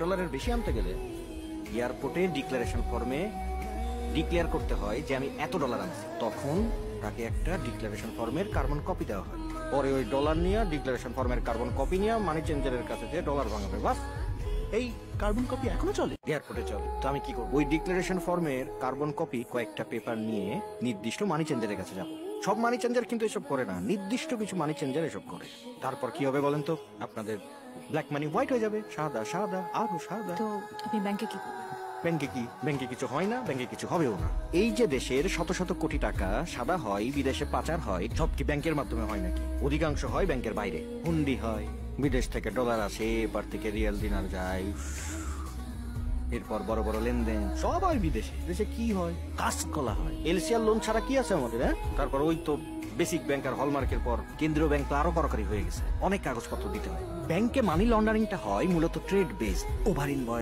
ডলারের বেশি আনতে গেলে এয়ারপোর্টে ডিক্লারেশন ফর্মে ডিক্লেয়ার করতে হয় যে আমি এত ডলার আনছি। তখন তাকে একটা ডিক্লারেশন ফর্মের কার্বন কপি দেওয়া হয়। পরে ওই ডলার নিয়ে ডিক্লারেশন ফর্মের কার্বন কপি নিয়ে মানি চেঞ্জারের কাছে যে ডলার ভাঙাবে, বাস। এই কার্বন কপি এখনো চলে? এয়ারপোর্টে চলে। তো আমি কি করবো? ওই ডিক্লারেশন ফর্মের কার্বন কপি কয়েকটা পেপার নিয়ে নির্দিষ্ট মানি চেঞ্জারের কাছে যাবো। সব মানি চেঞ্জার কিন্তু এসব করে না, নির্দিষ্ট কিছু মানি চেঞ্জার এসব করে। তারপর কি হবে বলেন তো? আপনাদের ব্ল্যাক মানি হোয়াইট হয়ে যাবে, সাদা সাদা আরো সাদা। তো আপনি ব্যাংকে কি করবেন? ব্যাংকে কিছু হয় না, ব্যাংকে কিছু হবেও না। এই যে দেশের শত শত কোটি টাকা সাদা হয়, বিদেশে পাচার হয়, সব কি ব্যাংকের মাধ্যমে হয় নাকি? অধিকাংশ হয় ব্যাংকের বাইরে। হুন্ডি হয়, বিদেশ থেকে ডলার আসে, এবার থেকে রিয়াল দিনার যায়, এরপর বড় বড় লেনদেন সবাই বিদেশে। দেশে কি হয়? কাজকলা হয়। এলসিআর লোন ছাড়া কি আছে আমাদের? হ্যাঁ, তারপর ওই তো বেসিক ব্যাংক আর হলমার্কের পর কেন্দ্রীয় ব্যাংক তো আরো দরকারি হয়ে গেছে, অনেক কাগজপত্র দিতে হয়। ব্যাংকে মানি লন্ডারিংটা হয় মূলত ট্রেড বেসড, ওভার ইনভয়েস